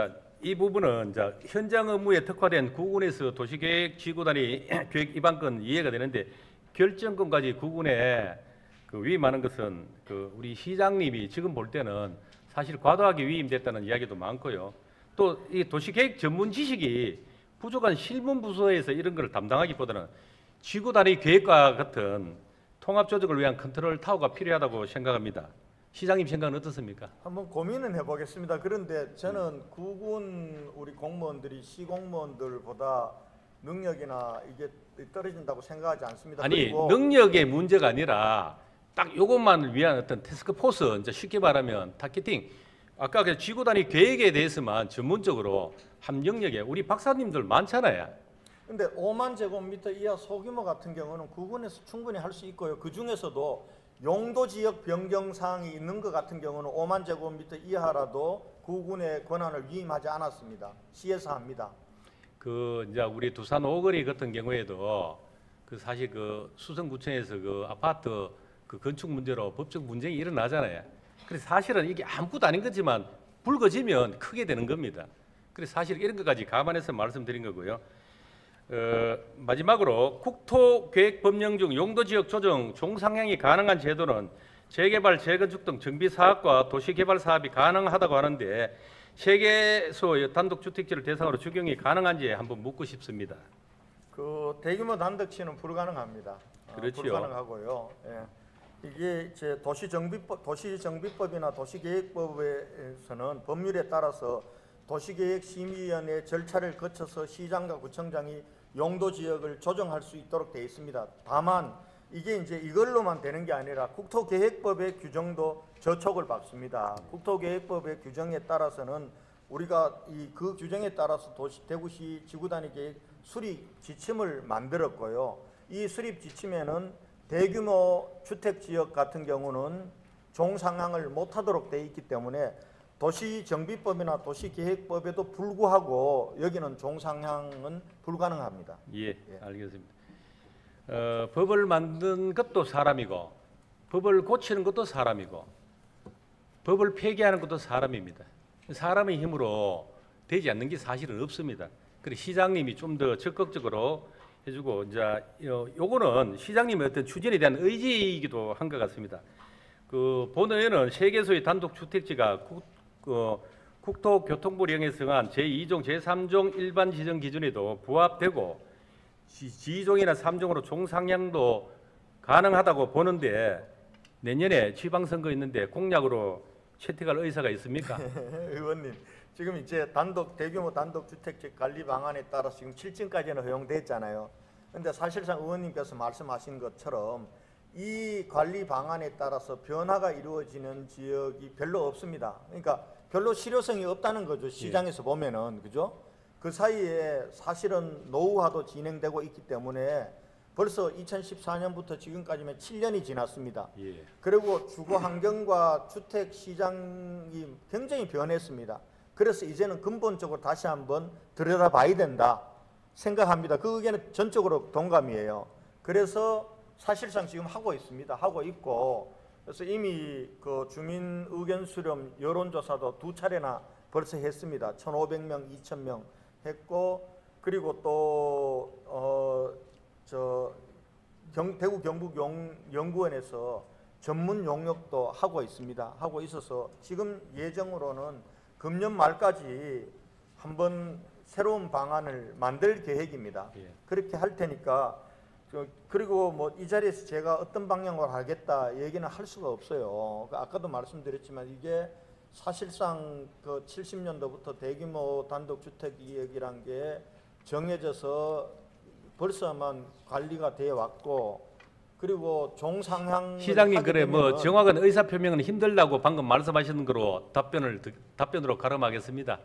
이 부분은 현장 업무에 특화된 구군에서 도시계획 지구단위 계획 입안권 이해가 되는데 결정권까지 구군에 그 위임하는 것은 그 우리 시장님이 지금 볼 때는 사실 과도하게 위임됐다는 이야기도 많고요. 또 이 도시계획 전문 지식이 부족한 실문 부서에서 이런 걸 담당하기보다는 지구단위 계획과 같은 통합 조직을 위한 컨트롤 타워가 필요하다고 생각합니다. 시장님 생각은 어떻습니까? 한번 고민은 해보겠습니다. 그런데 저는 구군 우리 공무원들이 시 공무원들보다 능력이나 이게 떨어진다고 생각하지 않습니다. 아니 그리고 능력의 문제가 아니라 딱 이것만을 위한 어떤 태스크포스, 이제 쉽게 말하면 타겟팅. 아까 그 지구단위 계획에 대해서만 전문적으로 함정력에 우리 박사님들 많잖아요. 근데 5만 제곱미터 이하 소규모 같은 경우는 구군에서 충분히 할 수 있고요. 그 중에서도 용도 지역 변경 사항이 있는 것 같은 경우는 5만 제곱미터 이하라도 구군의 권한을 위임하지 않았습니다. 시에서 합니다. 그 이제 우리 두산 오거리 같은 경우에도 그 사실 그 수성구청에서 그 아파트 그 건축 문제로 법적 분쟁이 일어나잖아요. 그래서 사실은 이게 아무것도 아닌 거지만 불거지면 크게 되는 겁니다. 그래서 사실 이런 것까지 감안해서 말씀드린 거고요. 마지막으로 국토계획법령 중 용도지역 조정 종상향이 가능한 제도는 재개발, 재건축 등 정비사업과 도시개발 사업이 가능하다고 하는데 세계소의 단독주택지를 대상으로 적용이 가능한지 한번 묻고 싶습니다. 그 대규모 단독지는 불가능합니다. 그렇지요. 불가능하고요. 예. 이게 제 도시정비법이나 도시계획법에서는 법률에 따라서 도시계획심의위원회 절차를 거쳐서 시장과 구청장이 용도지역을 조정할 수 있도록 되어 있습니다. 다만 이게 이제 이걸로만 되는 게 아니라 국토계획법의 규정도 저촉을 받습니다. 국토계획법의 규정에 따라서는 우리가 그 규정에 따라서 대구시 지구단위 계획 수립 지침을 만들었고요. 이 수립 지침에는 대규모 주택지역 같은 경우는 종상향을 못하도록 되어 있기 때문에 도시정비법이나 도시계획법에도 불구하고 여기는 종상향은 불가능합니다. 예, 알겠습니다. 법을 만든 것도 사람이고 법을 고치는 것도 사람이고 법을 폐기하는 것도 사람입니다. 사람의 힘으로 되지 않는 게 사실은 없습니다. 그래서 시장님이 좀 더 적극적으로 해주고 이제 요거는 시장님의 어떤 추진에 대한 의지이기도 한 것 같습니다. 그 본의회는 세계소의 단독 주택지가 국토교통부령에 정한 제2종, 제3종 일반 지정 기준에도 부합되고 지2종이나 3종으로 종상향도 가능하다고 보는데 내년에 지방선거 있는데 공약으로 채택할 의사가 있습니까? 의원님, 지금 이제 대규모 단독주택지 관리 방안에 따라 지금 7층까지는 허용됐잖아요. 그런데 사실상 의원님께서 말씀하신 것처럼 이 관리 방안에 따라서 변화가 이루어지는 지역이 별로 없습니다. 그러니까 별로 실효성이 없다는 거죠. 시장에서 보면은, 그죠? 그 사이에 사실은 노후화도 진행되고 있기 때문에 벌써 2014년부터 지금까지면 7년이 지났습니다. 예. 그리고 주거 환경과 주택 시장이 굉장히 변했습니다. 그래서 이제는 근본적으로 다시 한번 들여다봐야 된다 생각합니다. 그 의견은 전적으로 동감이에요. 그래서 사실상 지금 하고 있습니다. 하고 있고, 그래서 이미 그 주민 의견 수렴 여론조사도 2차례나 벌써 했습니다. 1,500명, 2,000명 했고, 그리고 또 대구 경북연구원에서 전문 용역도 하고 있습니다. 하고 있어서 지금 예정으로는 금년 말까지 한번 새로운 방안을 만들 계획입니다. 예. 그렇게 할 테니까 그리고 뭐 이 자리에서 제가 어떤 방향으로 하겠다 얘기는 할 수가 없어요. 아까도 말씀드렸지만 이게 사실상 그 70년도부터 대규모 단독주택이익이란 게 정해져서 벌써만 관리가 되어 왔고, 그리고 종상향 시장님 그래 뭐 정확한 의사 표명은 힘들다고 방금 말씀하시는 거로 답변으로 가름하겠습니다.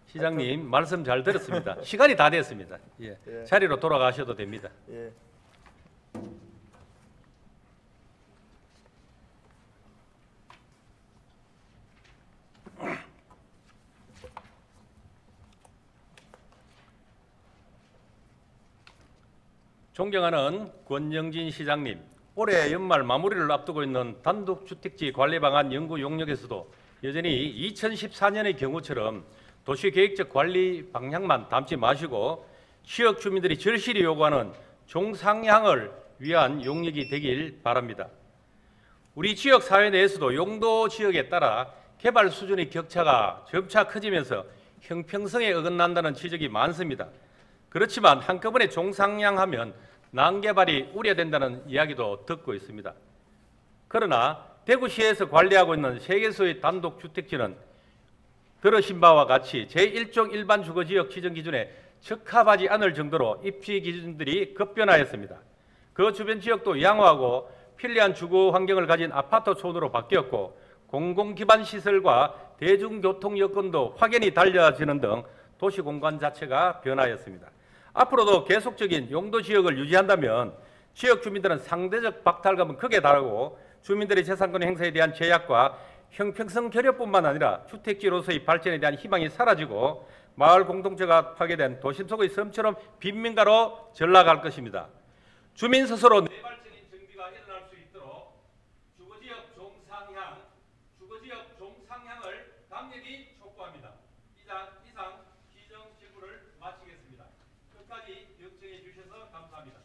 시장님 말씀 잘 들었습니다. 시간이 다 됐습니다. 예. 예. 자리로 돌아가셔도 됩니다. 예. 존경하는 권영진 시장님, 올해 연말 마무리를 앞두고 있는 단독주택지 관리 방안 연구 용역에서도 여전히 2014년의 경우처럼 도시계획적 관리 방향만 담지 마시고 지역 주민들이 절실히 요구하는 종상향을 위한 용역이 되길 바랍니다. 우리 지역 사회 내에서도 용도 지역에 따라 개발 수준의 격차가 점차 커지면서 형평성에 어긋난다는 지적이 많습니다. 그렇지만 한꺼번에 종상향하면 난개발이 우려된다는 이야기도 듣고 있습니다. 그러나 대구시에서 관리하고 있는 3개소의 단독주택지는 들으신 바와 같이 제1종 일반 주거지역 지정 기준에 적합하지 않을 정도로 입지 기준들이 급변하였습니다. 그 주변 지역도 양호하고 편리한 주거 환경을 가진 아파트촌으로 바뀌었고 공공기반 시설과 대중교통 여건도 확연히 달라지는 등 도시공간 자체가 변화했습니다. 앞으로도 계속적인 용도지역을 유지한다면 지역 주민들은 상대적 박탈감은 크게 다르고 주민들의 재산권 행사에 대한 제약과 형평성 결여뿐만 아니라 주택지로서의 발전에 대한 희망이 사라지고 마을 공동체가 파괴된 도심 속의 섬처럼 빈민가로 전락할 것입니다. 주민 스스로 내발적인 정비가 일어날 수 있도록 주거지역 종상향을 강력히 촉구합니다. 이상 시정 질문을 마치겠습니다. 끝까지 경청해 주셔서 감사합니다.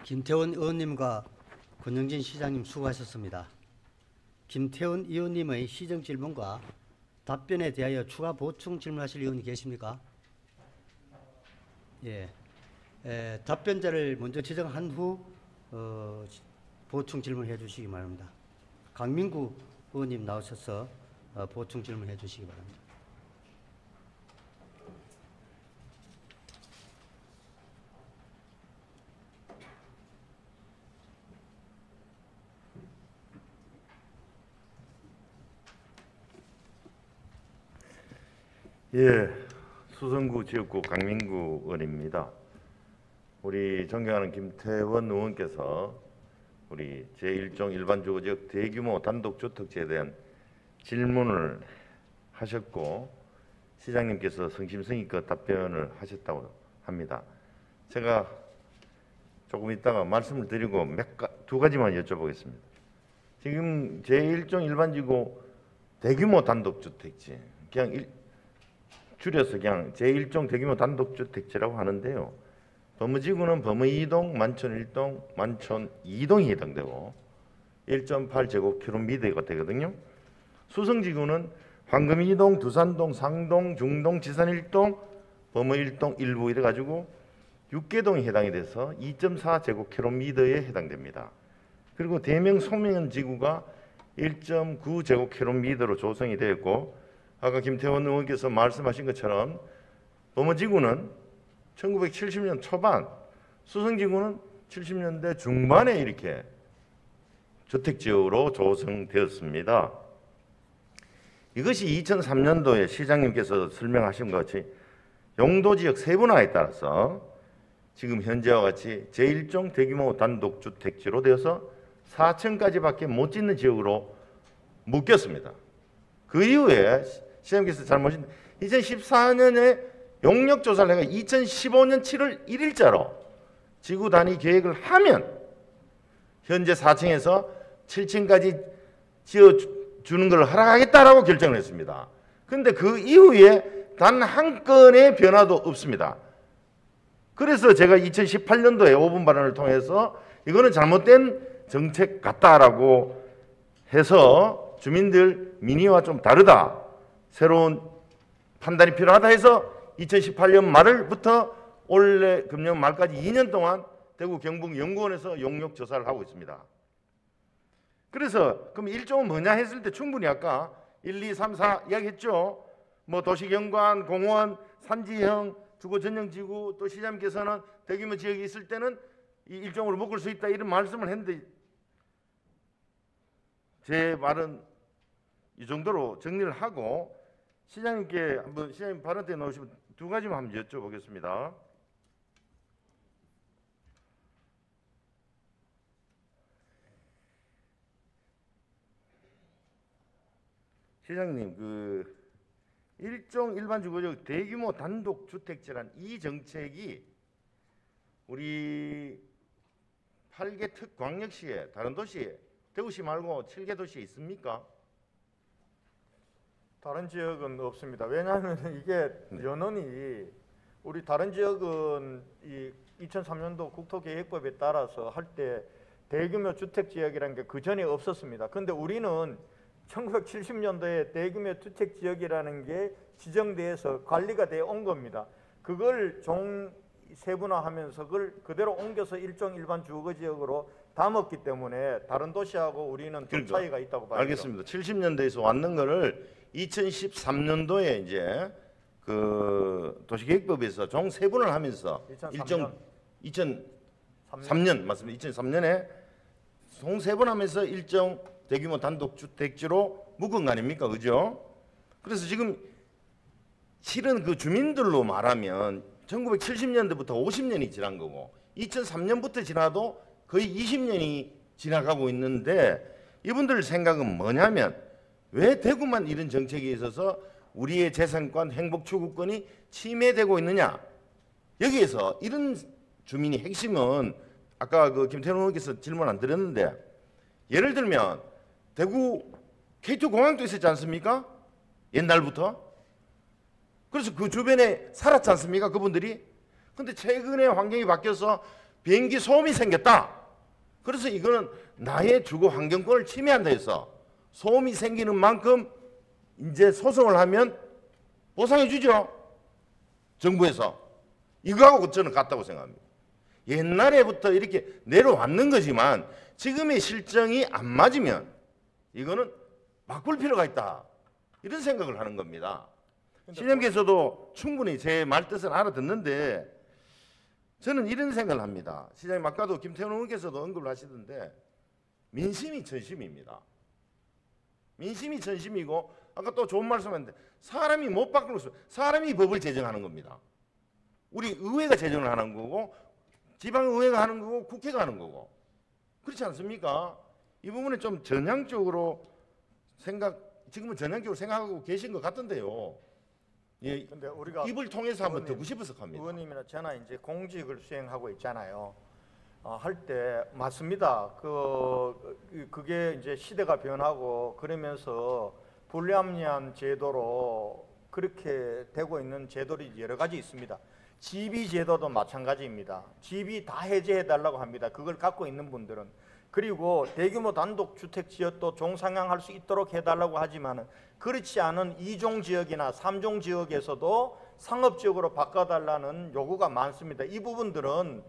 김태원 의원님과 권영진 시장님 수고하셨습니다. 김태원 의원님의 시정 질문과 답변에 대하여 추가 보충 질문하실 의원이 계십니까? 예, 답변자를 먼저 지정한 후 보충 질문해 주시기 바랍니다. 강민구 의원님 나오셔서 보충 질문해 주시기 바랍니다. 예, 수성구 지역구 강민구 의원입니다. 우리 존경하는 김태원 의원께서 우리 제1종 일반주거지역 대규모 단독주택지에 대한 질문을 하셨고 시장님께서 성심성의껏 답변을 하셨다고 합니다. 제가 조금 있다가 말씀을 드리고 두 가지만 여쭤보겠습니다. 지금 제1종 일반지구 대규모 단독주택지, 그냥 줄여서 그냥 제1종 대규모 단독주택지라고 하는데요. 범어지구는 범어 2동, 만촌 1동, 만촌 2동이 해당되고 1.8제곱킬로미터가 되거든요. 수성지구는 황금 2동, 두산동, 상동, 중동, 지산 1동, 범어 1동 일부 이래가지고 6개동이 해당이 돼서 2.4제곱킬로미터에 해당됩니다. 그리고 대명 소명 지구가 1.9제곱킬로미터로 조성이 되어 있고 아까 김태원 의원께서 말씀하신 것처럼 범어지구는 1970년 초반, 수성지구는 70년대 중반에 이렇게 주택지역으로 조성되었습니다. 이것이 2003년도에 시장님께서 설명하신 것 같이 용도지역 세분화에 따라서 지금 현재와 같이 제1종 대규모 단독주택지로 되어서 4층까지밖에 못 짓는 지역으로 묶였습니다. 그 이후에 시장님께서 잘못인 2014년에 용역조사를 해가 2015년 7월 1일자로 지구 단위 계획을 하면 현재 4층에서 7층까지 지어주는 걸 허락하겠다라고 결정을 했습니다. 그런데 그 이후에 단 한 건의 변화도 없습니다. 그래서 제가 2018년도에 5분 발언을 통해서 이거는 잘못된 정책 같다라고 해서 주민들 민의와 좀 다르다, 새로운 판단이 필요하다 해서 2018년 말부터 올해 금년 말까지 2년 동안 대구 경북연구원에서 용역 조사를 하고 있습니다. 그래서 그럼 1종은 뭐냐 했을 때 충분히 아까 1, 2, 3, 4 이야기했죠. 뭐 도시경관, 공원, 산지형, 주거전용지구, 또 시장님께서는 대규모 지역이 있을 때는 이 1종으로 묶을 수 있다 이런 말씀을 했는데 제 말은 이 정도로 정리를 하고 시장님께 한번 시장님 발언 때 나오시면 두 가지만 한번 여쭤보겠습니다. 시장님, 그 일종 일반 주거적 대규모 단독 주택지란 이 정책이 우리 8개 특광역시에 다른 도시에 대구시 말고 7개 도시에 있습니까? 다른 지역은 없습니다. 왜냐하면 이게 연원이 우리 다른 지역은 이 2003년도 국토계획법에 따라서 할 때 대규모 주택지역이라는 게 그 전에 없었습니다. 근데 우리는 1970년도에 대규모 주택지역이라는 게 지정돼서 관리가 되어 온 겁니다. 그걸 세분화하면서 그걸 그대로 옮겨서 일종 일반 주거지역으로 담았기 때문에 다른 도시하고 우리는 좀 그러니까, 차이가 있다고 봐요. 알겠습니다. 70년대에서 왔는 거를 2013년도에 이제 그 도시계획법에서 종 세분을 하면서 2003년. 2003년 맞습니다. 2003년에 종 세분하면서 일정 대규모 단독 주택지로 묶은 거 아닙니까, 그죠? 그래서 지금 실은 그 주민들로 말하면 1970년대부터 50년이 지난 거고 2003년부터 지나도 거의 20년이 지나가고 있는데 이분들 생각은 뭐냐면 왜 대구만 이런 정책에 있어서 우리의 재산권, 행복 추구권이 침해되고 있느냐? 여기에서 이런 주민이 핵심은 아까 그 김태훈 의원께서 질문 안 드렸는데 예를 들면 대구 K2 공항도 있었지 않습니까? 옛날부터. 그래서 그 주변에 살았지 않습니까? 그분들이. 근데 최근에 환경이 바뀌어서 비행기 소음이 생겼다. 그래서 이거는 나의 주거 환경권을 침해한다 해서 소음이 생기는 만큼 이제 소송을 하면 보상해 주죠. 정부에서. 이거하고 저는 같다고 생각합니다. 옛날에부터 이렇게 내려왔는 거지만 지금의 실정이 안 맞으면 이거는 바꿀 필요가 있다. 이런 생각을 하는 겁니다. 시장님께서도 충분히 제 말 뜻을 알아듣는데 저는 이런 생각을 합니다. 시장님 아까도 김태훈 의원께서도 언급을 하시던데 민심이 전심입니다. 민심이 전심이고 아까 또 좋은 말씀하셨는데 사람이 못 바꾸는 수 사람이 법을 제정하는 겁니다. 우리 의회가 제정을 하는 거고 지방의회가 하는 거고 국회가 하는 거고 그렇지 않습니까? 이 부분에 좀 전향적으로 지금은 전향적으로 생각하고 계신 것 같은데요. 예, 근데 우리가 입을 통해서 한번 듣고 싶어서 합니다. 의원님이나 저나 이제 공직을 수행하고 있잖아요. 할 때 맞습니다. 그게 이제 시대가 변하고 그러면서 불합리한 제도로 그렇게 되고 있는 제도들이 여러 가지 있습니다. 지비 제도도 마찬가지입니다. 지비 다 해제해 달라고 합니다. 그걸 갖고 있는 분들은. 그리고 대규모 단독 주택 지역도 종상향할 수 있도록 해달라고 하지만은 그렇지 않은 2종 지역이나 3종 지역에서도 상업지역으로 바꿔달라는 요구가 많습니다. 이 부분들은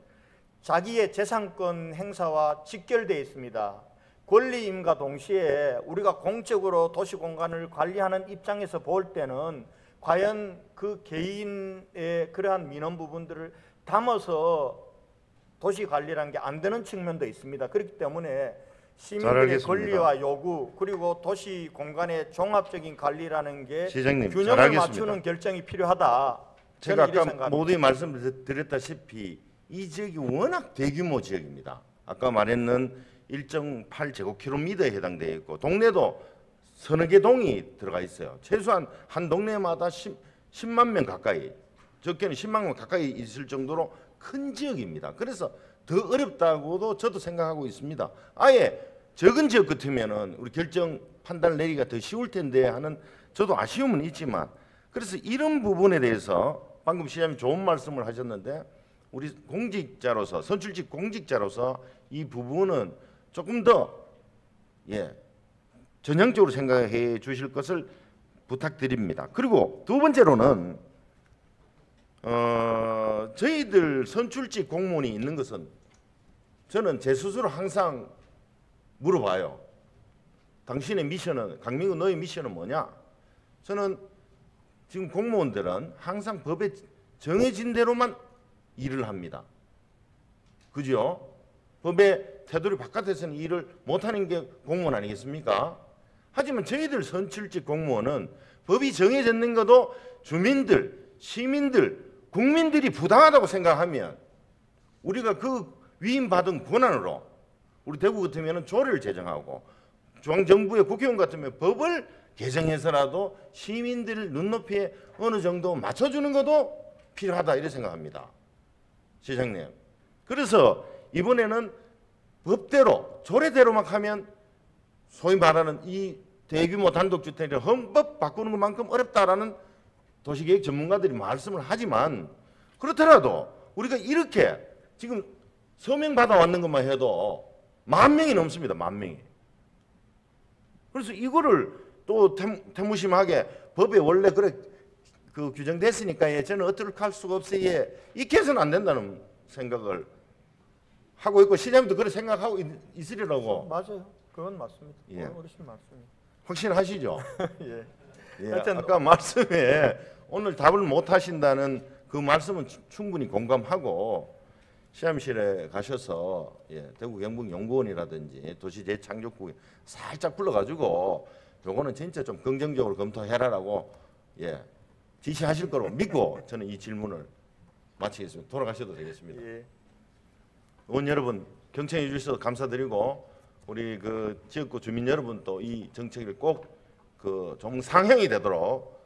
자기의 재산권 행사와 직결되어 있습니다. 권리임과 동시에 우리가 공적으로 도시 공간을 관리하는 입장에서 볼 때는 과연 그 개인의 그러한 민원 부분들을 담아서 도시 관리라는 게 안 되는 측면도 있습니다. 그렇기 때문에 시민들의 권리와 요구 그리고 도시 공간의 종합적인 관리라는 게 시장님, 균형을 맞추는 결정이 필요하다. 제가 아까 모두에 말씀드렸다시피 이 지역이 워낙 대규모 지역입니다. 아까 말했는 1.8제곱킬로미터에 해당되어 있고 동네도 서너 개 동이 들어가 있어요. 최소한 한 동네마다 10만 명 가까이 적게는 10만 명 가까이 있을 정도로 큰 지역입니다. 그래서 더 어렵다고도 저도 생각하고 있습니다. 아예 적은 지역 같으면은 우리 결정 판단을 내리기가 더 쉬울 텐데 하는 저도 아쉬움은 있지만 그래서 이런 부분에 대해서 방금 시장님 좋은 말씀을 하셨는데 우리 공직자로서 선출직 공직자로서 이 부분은 조금 더 전향적으로 생각해 주실 것을 부탁드립니다. 그리고 두 번째로는 저희들 선출직 공무원이 있는 것은 저는 제 스스로 항상 물어봐요. 당신의 미션은 강민구 너의 미션은 뭐냐? 저는 지금 공무원들은 항상 법에 정해진 대로만 일을 합니다. 그죠? 법의 테두리 바깥에서는 일을 못하는 게 공무원 아니겠습니까? 하지만 저희들 선출직 공무원은 법이 정해졌는 것도 주민들, 시민들, 국민들이 부당하다고 생각하면 우리가 그 위임받은 권한으로 우리 대구 같으면 조례를 제정하고 중앙정부의 국회의원 같으면 법을 개정해서라도 시민들 눈높이에 어느 정도 맞춰주는 것도 필요하다 이렇게 생각합니다. 시장님. 그래서 이번에는 법대로 조례대로만 하면 소위 말하는 이 대규모 단독주택을 헌법 바꾸는 것만큼 어렵다라는 도시계획 전문가들이 말씀을 하지만 그렇더라도 우리가 이렇게 지금 서명 받아왔는 것만 해도 10,000명이 넘습니다. 10,000명이. 그래서 이거를 또 태무심하게 법에 원래 그래 그 규정됐으니까 예, 저는 어떻게 할 수가 없어요. 예, 이렇게 해서는 안 된다는 생각을 하고 있고 시장님도 그렇게 생각하고 있으리라고. 맞아요. 그건 맞습니다. 예. 어르신 맞습니다. 확신하시죠? 예. 예, 하여튼 아까 말씀에 오늘 답을 못 하신다는 그 말씀은 충분히 공감하고 시험실에 가셔서 예, 대구 경북연구원이라든지 도시재창조국에 살짝 불러가지고 요거는 진짜 좀 긍정적으로 검토해라라고 예, 지시하실 거로 믿고 저는 이 질문을 마치겠습니다. 돌아가셔도 되겠습니다. 예. 의원 여러분 경청해 주셔서 감사드리고 우리 그 지역구 주민 여러분 또 이 정책을 꼭 그 정상형이 되도록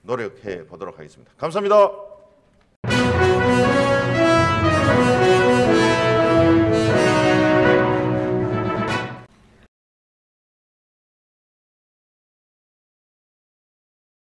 노력해 보도록 하겠습니다. 감사합니다.